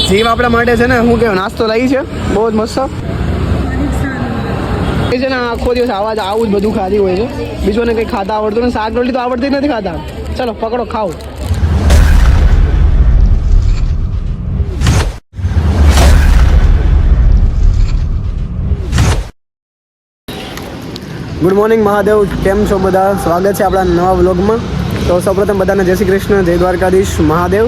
જીવ આપણા માટે છે ને શું કહેવાય નાસ્તો લાવી છે બહુ જ મસ્ત છે ને. આખો દિવસ આવું જ બધું ખાધી હોય છે, બીજું ને કંઈ ખાતા આવડતું ને શાક રોટલી તો આવડતી જ નથી ખાતા. ચલો પકડો ખાઓ. ગુડ મોર્નિંગ મહાદેવ, કેમ છો બધા? સ્વાગત છે આપણા નવા વ્લોગમાં. તો સૌપ્રથમ બધાને જય શ્રી કૃષ્ણ, જય દ્વારકાધીશ મહાદેવ.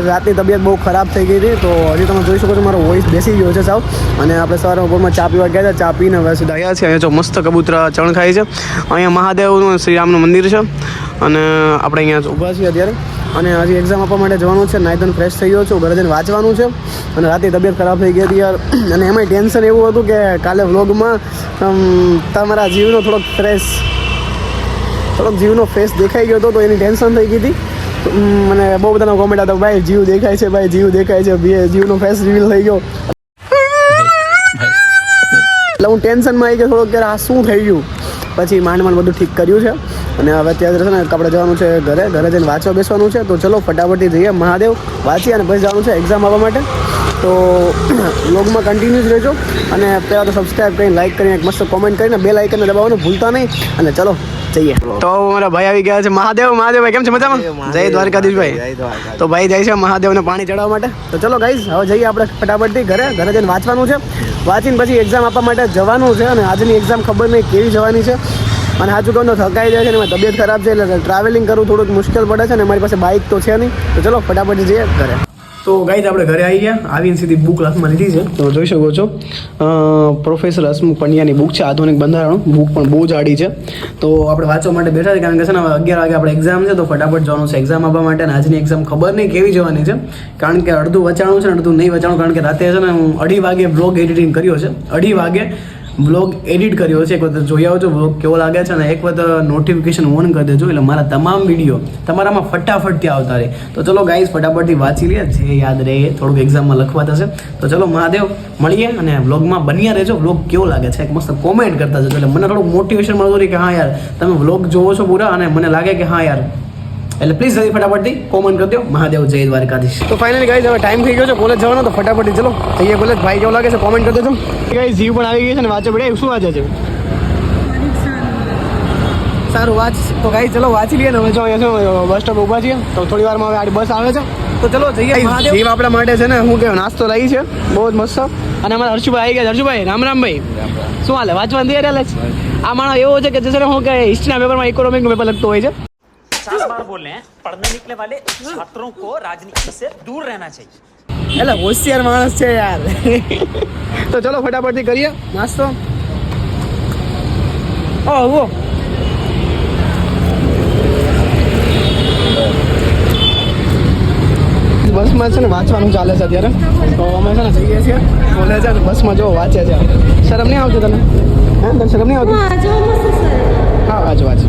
રાતની તબિયત બહુ ખરાબ થઈ ગઈ હતી, તો હજી તમે જોઈ શકો છો મારો વોઇસ બેસી ગયો છે સાવ. અને આપણે સવારે બપોરમાં ચા પીવા ગયા હતા, ચા પીને હવે સીધા આવ્યા છે. અહીંયા જો મસ્ત કબૂતરા ચણ ખાય છે. અહીંયા મહાદેવનું શ્રીરામનું મંદિર છે અને આપણે અહીંયા ઊભા છીએ અત્યારે. અને હજી એક્ઝામ આપવા માટે જવાનું છે. નાઈ ધોઈને ફ્રેશ થઈ ગયો છું, ઘરે જઈને વાંચવાનું છે. અને રાતની તબિયત ખરાબ થઈ ગઈ હતી યાર. અને એમાંય ટેન્શન એવું હતું કે કાલે વ્લોગમાં તમારા જીવનો થોડોક જીવનો ફેસ દેખાઈ ગયો હતો, તો એની ટેન્શન થઈ ગઈ હતી. મને બહુ બધાનો કોમેન્ટ હતો, ભાઈ જીવ દેખાય છે, ભાઈ જીવ દેખાય છે, જીવનો ફેસ રિવીલ થઈ ગયો. એટલે હું ટેન્શનમાં આવી ગયો થોડોક કે આ શું થઈ ગયું. પછી માંડ બધું ઠીક કર્યું છે. અને હવે અત્યારે છે ને આપણે જવાનું છે ઘરે જઈને વાંચવા બેસવાનું છે. તો ચલો ફટાફટથી જઈએ મહાદેવ, વાંચીએ અને પછી જવાનું છે એક્ઝામ આપવા માટે. તો વ્લોગમાં કન્ટિન્યુઅસ રહેજો અને પહેલાં તો સબસ્ક્રાઈબ કરીને લાઇક કરીને એક મસ્ત કોમેન્ટ કરીને બે લાઇકને દબાવવાનું ભૂલતા નહીં. અને ચલો જઈએ. તો મારા ભાઈ આવી ગયા છે. મહાદેવ ભાઈ કેમ છે? મજામાં? જય દ્વારકાધીશ ભાઈ. તો ભાઈ જાય છે મહાદેવને પાણી ચડાવવા માટે. તો ચલો ગાઈઝ હવે જઈએ આપણે ફટાફટથી ઘરે જઈને વાંચવાનું છે. વાંચીને પછી એક્ઝામ આપવા માટે જવાનું છે. અને આજની એક્ઝામ ખબર નહીં કેવી જવાની છે. અને સાચું કહું તો થકાઈ જાય છે ને મારી તબિયત ખરાબ છે, એટલે ટ્રાવેલિંગ કરવું થોડુંક મુશ્કેલ પડે છે. ને મારી પાસે બાઇક તો છે નહીં. તો ચલો ફટાફટ જઈએ ઘરે. તો ગાઈઝ આપણે ઘરે આવી ગયા, આવીને સીધી બુક હાથમાં લીધી છે. તો જોઈ શકો છો પ્રોફેસર હસમુખ પંડ્યાની બુક છે, આધુનિક બંધારણ. બુક પણ બહુ જાડી છે. તો આપણે વાંચવા માટે બેઠા છે, કારણ કે છે ને 11 વાગે આપણે એક્ઝામ છે. તો ફટાફટ જવાનું છે એક્ઝામ આપવા માટે. અને આજની એક્ઝામ ખબર નહીં કેવી જવાની છે, કારણ કે અડધું વચાણું છે ને અડધું નહીં વચાણું. કારણ કે રાતે છે ને હું 2:30 વાગે બ્લોગ એડિટિંગ કર્યો છે. 2:30 વાગે બ્લોગ એડિટ કર્યો છે. એક વખત જોઈ આવજો બ્લોગ કેવો લાગે છે. અને એક વખત નોટિફિકેશન ઓન કરી દેજો, એટલે મારા તમામ વિડીયો તમારામાં ફટાફટથી આવતા રહે. તો ચલો ગાઈઝ ફટાફટથી વાંચી લે, જે યાદ રહે થોડુંક એક્ઝામમાં લખવા થશે. તો ચલો મહાદેવ મળીએ અને વ્લોગમાં બન્યા રહેજો. વ્લોગ કેવો લાગે છે એક મસ્ત કોમેન્ટ કરતા જજો, એટલે મને થોડું મોટિવેશન મળતું રહે કે હા યાર તમે વ્લોગ જોવો છો પૂરા, અને મને લાગે કે હા યાર. એટલે પ્લીઝ જલ્દી ફટાફટથી કોમેન્ટ કરી દો. મહાદેવ જય દ્વારકાધીશ. તો ફાઇનલી ગાઈઝ હવે ટાઈમ થઈ ગયો છે કોલેજ જવાનો. તો ફટાફટથી ચલો જઈએ કોલેજ. ભાઈ કેવો લાગે છે કોમેન્ટ કરી દેજો. ગાઈઝ જીવ પણ આવી ગઈ છે ને વાંચે પડે. શું વાંચે છે? સારું વાંચ. તો ગાઈઝ ચલો વાંચી લઈએ ને. હવે જો અહીંયા બસ સ્ટોપ ઊભા છીએ, તો થોડી વારમાં હવે આ બસ આવે છે. તો ચલો જઈએ. જીવ આપણા માટે છે ને શું કહેવાય નાસ્તો લાવી છે બહુ જ મસ્ત. અને અમારા હર્ષુભાઈ આવી ગયા. હર્ષુભાઈ રામ ભાઈ શું હાલે? વાંચવાનું તૈયાર હાલે છે? આ માણસ એવો છે કે જે હું કે હિસ્ટ્રીના પેપરમાં ઇકોનોમિકનું પેપર લખતો હોય છે. 50 बार बोल रहे हैं पढ़ने निकले वाले छात्रों को राजनीति से दूर रहना चाहिए. એટલે હોશિયાર માણસ છે યાર. તો ચલો ફટાફટથી કરીએ નાસ્તો. ઓહો બસમાં છે ને વાંચવાનું ચાલે છે અત્યારે. તો અમે છે ને જઈએ છીએ કોલેજ. બસમાં જો વાંચે છે. શરમ નહીં આવતી તને? હા તને શરમ નહીં આવતી? હા વાંચ.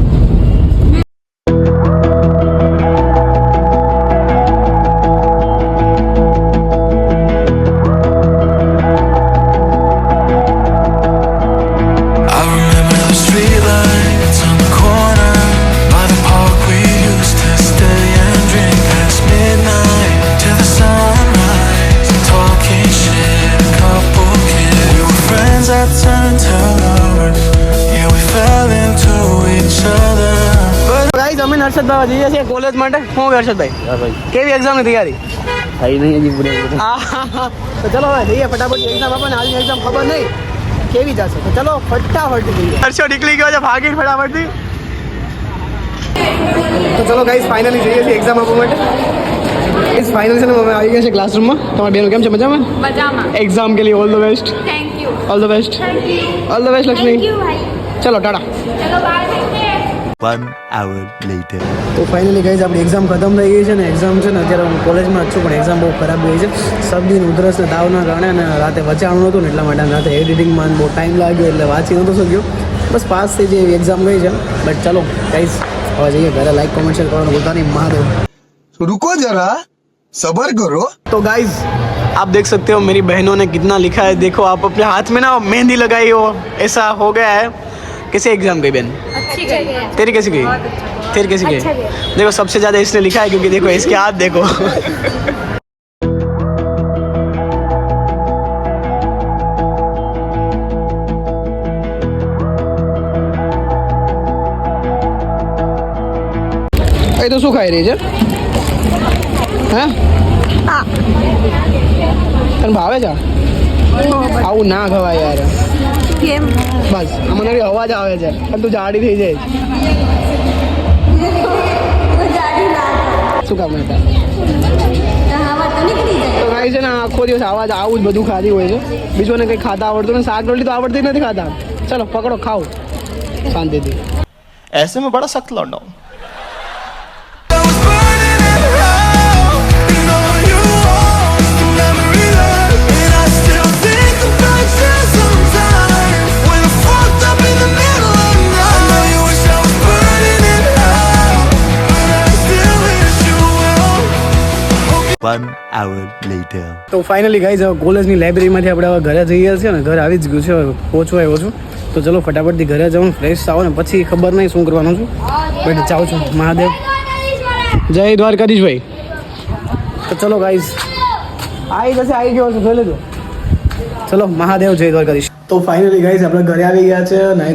હર્ષદભાઈ જઈએ છીએ કોલેજ માટે. શું હર્ષદભાઈ કેવી એક્ઝામની તૈયારી થઈ નહીં હજી પૂરી? તો ચલો હવે જઈએ ફટાફટ એક્ઝામ આપો ને. આજની એક્ઝામ ખબર નહીં કેવી જશે. તો ચલો ફટાફટ જઈએ. હર્ષો નીકળી ગયો છે ભાગી ફટાફટથી. તો ચલો ગાઈઝ ફાઇનલી જઈએ છીએ એક્ઝામ આપવા માટે. ફાઇનલ છે ને અમે આવી ગયા છે ક્લાસરૂમમાં. તમારી બેન કેમ છે? મજામાં? એક્ઝામ કે લીએ all the best. All the best. All the best Lakshmi. ચલો ટાટા. 1 hour later. તો ફાઇનલી ગાઈઝ આપણી એક્ઝામ ખતમ થઈ ગઈ છે ને. એક્ઝામ છે ને અત્યારે હું કોલેજમાં જ છું, પણ એક્ઝામ બહુ ખરાબ ગઈ છે. શરદી ઉધરસ ને તાવના કારણે અને રાતે વચાણું નહોતું ને એટલા માટે રાતે એડિટિંગમાં બહુ ટાઈમ લાગ્યો, એટલે વાંચી નહોતો શક્યો. બસ પાસ થઈ જાય એવી એક્ઝામ ગઈ છે. બટ ચલો ગાઈઝ હવે જઈએ ઘરે. લાઈક કોમેન્ટ શેર કરવાનું ભૂલતા નહીં. મહાદેવ. रुको जरा सबर करो. तो गाइज आप देख सकते हो मेरी बहनों ने कितना लिखा है. देखो आप अपने हाथ में ना मेहंदी लगाई हो, ऐसा हो गया है. कैसे एग्जाम गई बहन? अच्छी गई है. तेरी कैसी गई? तेरी कैसी गई? देखो सबसे ज्यादा इसने लिखा है, क्योंकि देखो इसके हाथ देखो. તો શું ખાઈ રહી છે હા તને ભાવે છે આવું ના ખવાય યાર કેમ બસ મને અવાજ આવે છે પણ તું જાડી થઈ જાય શું કામ હતા તો કાંઈ છે ને આખો દિવસ આવાજ આવું જ બધું ખાધી હોય છે બીજું ને કંઈ ખાતા આવડતું ને શાક રોટલી તો આવડતી નથી ખાતા ચલો પકડો ખાઓ શાંતિથી ऐसे में बड़ा सख्त लौंडा हूं One hour later. તો ફાઇનલી ગાઈઝ હવે કોલેજની લાઇબ્રેરીમાંથી આપણે હવે ઘરે જઈએ છીએ ને ઘરે આવી જ ગયું છે હવે પહોંચવા આવ્યો છું તો ચલો ફટાફટથી ઘરે જાઉં ફ્રેશ થાવ ને પછી ખબર નહીં શું કરવાનું છું બટ જાઉં છું મહાદેવ જય દ્વારકાધીશભાઈ તો ચલો ગાઈઝ આવી ગયો છે જોઈ લેજો ચલો મહાદેવ જય દ્વારકાધીશ તો ફાઇનલી ગાઈઝ આપણે ઘરે આવી ગયા છે નાહી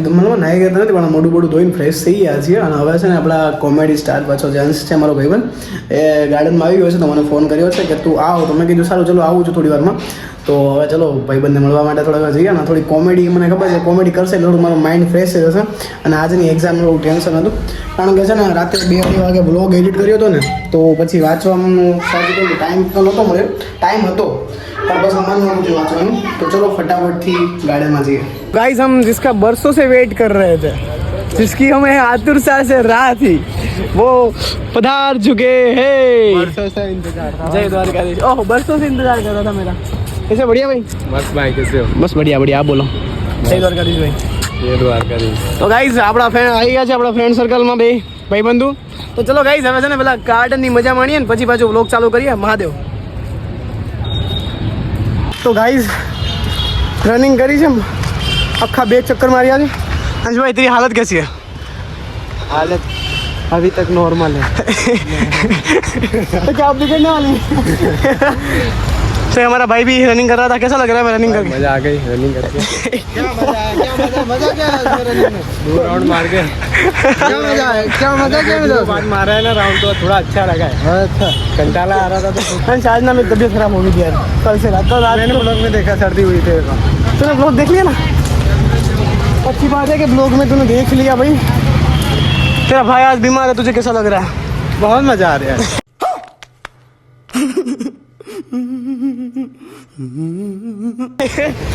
ગયા નથી પણ મોઢું બોડું ધોઈને ફ્રેશ થઈ ગયા છીએ અને હવે છે ને આપણા કોમેડી સ્ટાર પાછો જેન્સ છે મારો ભાઈબંધ એ ગાર્ડનમાં આવી ગયો છે તો મને ફોન કર્યો છે કે તું આવો તો મેં કીધું સારું ચલો આવું છું થોડી વારમાં તો હવે ચલો ભાઈબંધને મળવા માટે થોડા જઈએ ને થોડી કોમેડી મને ખબર છે કોમેડી કરશે એટલે થોડું મારું માઇન્ડ ફ્રેશ થઈ જશે અને આજની એક્ઝામનું એવું ટેન્શન હતું કારણ કે છે ને રાત્રે 2 વાગે બ્લોગ એડિટ કર્યો હતો ને તો પછી વાંચવાનું સાચું કહું ટાઈમ તો નહોતો મળ્યો ટાઈમ હતો पर बस मन में मुझे वाचवानी तो चलो फटाफट थी गार्डन में जाइए गाइस हम जिसका बरसों से वेट कर रहे थे जिसकी हमें आतुरता से राह थी वो पधार चुके हैं बरसों से इंतजार था जय द्वारकाधीश ओह बरसों से इंतजार कर रहा था मेरा कैसे बढ़िया भाई बस भाई कैसे हो बस बढ़िया बढ़िया आप बोलो जय द्वारकाधीश भाई ये द्वारकाधीश तो गाइस આપણા ફ્રેન્ડ આવી ગયા છે આપણા ફ્રેન્ડ સર્કલમાં બે ભાઈબંધુ તો ચલો ગાઈસ હવે છે ને પેલા ગાર્ડનની મજા માણીએ ને પછી પાછું વ્લોગ ચાલુ કરીએ મહાદેવ तो गाइस रनिंग करी છે अक्खा 2 चक्कर मारिया છે अंश भाई तेरी हालत कैसी है हालत अभी तक नॉर्मल है तो क्या आप भी करने वाले तो हमारा भाई भी रनिंग कर रहा था कैसा लग रहा है रनिंग करके मजा आ गई रनिंग करके क्या मजा क्या रनिंग में 2 राउंड मार के क्या मजा बाद मारा है ना राउंड तो थोड़ा अच्छा लगा है अच्छा कंटाला आ रहा था तो अंश आज ना मेरी तबीयत खराब हो गई थी यार कल से रात मैंने ब्लॉग में देखा सर्दी हुई थी तूने ब्लॉग देख लिया ना अच्छी बात है कि ब्लॉग में तूने देख लिया भाई तेरा भाई आज बीमार है तुझे कैसा लग रहा है बहुत मजा आ रहा है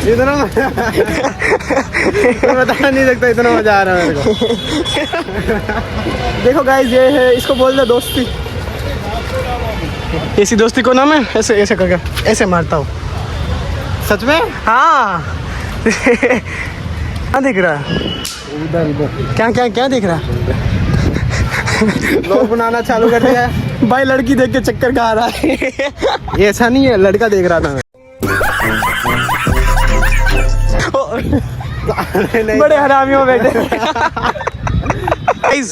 इतना बता नहीं सकता इतना मजा आ रहा है मेरे को देखो गाइस ये है इसको बोल दो दोस्ती ऐसी दोस्ती को नाम है ऐसे ऐसे करके ऐसे मारता हूँ सच में हाँ क्या दिख रहा है उधर क्या क्या क्या दिख रहा है लोग बनाना चालू कर दिया है भाई लड़की देख के चक्कर खा रहा है ऐसा नहीं है लड़का देख रहा था मैं बड़े हरामियों बैठे गाइस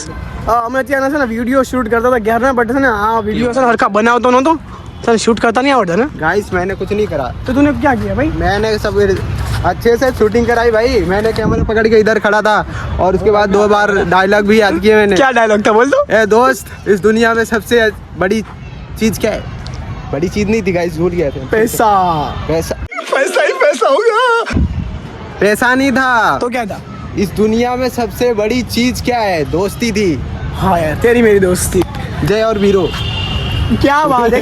અમે ત્યાં છે ને વિડીયો શૂટ કરતા હતા ઘેર ના બટ છે ને આ વિડીયો છે ને હરખા બનાવતો નહોતો સર શૂટ करता नहीं आवड़ता ना गाइस मैंने कुछ नहीं करा तो तूने क्या किया भाई मैंने सब अच्छे से शूटिंग कराई भाई मैंने कैमरा पकड़ के इधर खड़ा था और उसके बाद 2 बार डायलॉग भी याद किए मैंने क्या डायलॉग था बोल दो ए दोस्त इस दुनिया में सबसे बड़ी चीज क्या है बड़ी चीज नहीं थी गाइस भूल गए थे पैसा पैसा पैसा ही पैसा होगा पैसा नहीं था तो क्या था इस दुनिया में सबसे बड़ी चीज क्या है दोस्ती थी हाँ यार तेरी मेरी दोस्ती जय और वीरो क्या बात है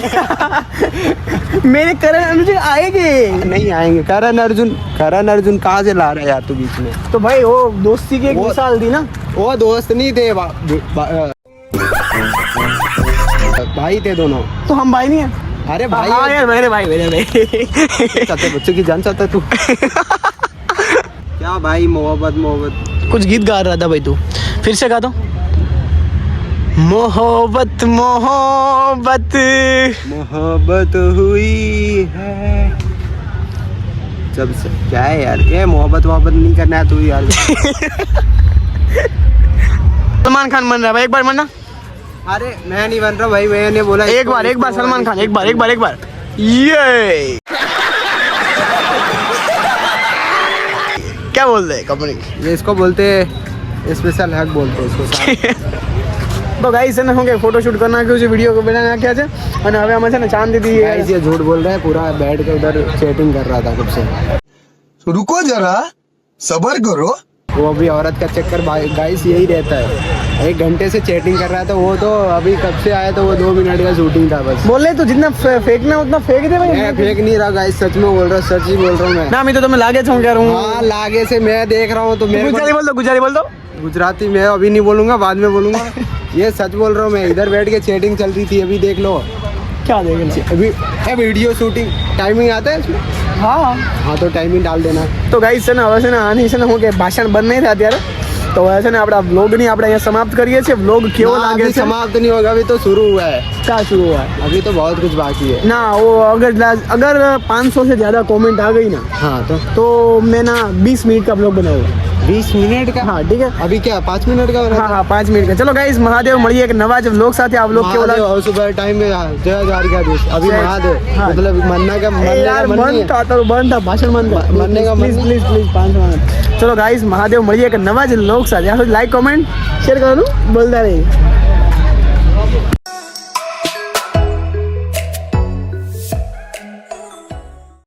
मेरे करण अर्जुन आएंगे नहीं आएंगे करण अर्जुन कहाँ से ला रहा है यार तू बीच में तो भाई वो दोस्ती की एक मिसाल थी ना वो दोस्त नहीं थे भाई थे दोनों तो हम भाई नहीं है अरे भाई हाँ यार मेरे भाई चाहते बच्चों की जान चाहता तू क्या भाई मोहब्बत कुछ गीत गा रहा था भाई तू फिर से गा दो मोहब्बत मोहब्बत मोहब्बत हुई है जब से क्या है यार क्या मोहब्बत नहीं करना है तू यार सलमान खान बन रहा है भाई एक बार बनना अरे मैं नहीं बन रहा भाई मैंने बोला एक बार सलमान खान एक बार ये क्या बोल रहे कंपनी ये इसको बोलते स्पेशल हक बोलते हैं इसको તો ગાઈસ છે ને શું કે ફોટોશૂટ કરી નાખ્યું છે, વિડીયો બનાવી નાખ્યા છે અને હવે અમે છે ને ચાંદ દીદી गाइस ये झूठ बोल रहे हैं, पूरा बैठ के उधर चैटिंग कर रहा था कब से। रुको जरा सबर करो। वो भी औरत का चक्कर गाइस यही रहता है, 1 घंटे से चैटिंग कर रहा था वो, तो अभी कब से आया तो वो 2 मिनट का शूटिंग था बस। બોલે તો जितना फेंकना उतना फेंक दे भाई। मैं फेंक नहीं रहा गाइस, सच में बोल रहा हूँ, सच ही बोल रहा हूँ मैं। ના મેં તો તમે લાગે છો કે હું हाँ लागे से मैं देख रहा हूँ तो मेरे ગુજરાતી બોલ दो, गुजराती बोल दो। गुजराती मैं अभी नहीं बोलूंगा, बाद में बोलूंगा। ये सच बोल रहा हूँ मैं, इधर बैठ के चैटिंग चल रही थी, अभी देख लो। क्या देखेंगे? अभी वीडियो शूटिंग टाइमिंग आता है इसमें? હા हाँ तो टाइमिंग डाल देना। તો ગાઈસ છે ને હવે છે ને આની છે ને હું કે ભાષણ બંધ નહીં થાય અત્યારે, તો હવે છે ને આપણા વ્લોગની આપણે અહીંયા સમાપ્ત કરીએ છીએ। વ્લોગ કેવો ना, લાગે अभी છે? समाप्त नहीं होगा, अभी तो शुरू हुआ है, क्या शुरू हुआ है? अभी तो बहुत कुछ बाकी है। ना वो अगर 500 से ज़्यादा कमेंट आ गई ना हाँ तो मैं ना 20 मिनट का ब्लॉग बनाऊंगा। 20 मिनट का? हाँ ठीक है। अभी क्या 5 मिनट का हो रहा हाँ हाँ 5 मिनट का। चलो गाइस महादेव મળીએ એક નવા જ વ્લોગ સાથે। આ વ્લોગ કેવો महादेव લાગે? और सुबह टाइम में जय द्वारिकाधीश, अभी जय- महादेव हाँ। मतलब मरने का ए यार मन नहीं બંધ है। था तो બંધ था, ભાષણ બંધ था। મરને કા મન પ્લીઝ પ્લીઝ 500 મિનિટ। ચલો ગાઈસ મહાદેવ મળીએ એક નવા જ વ્લોગ સાથે। લાઈક કમેન્ટ શેર કરવાનું બોલતા રહી।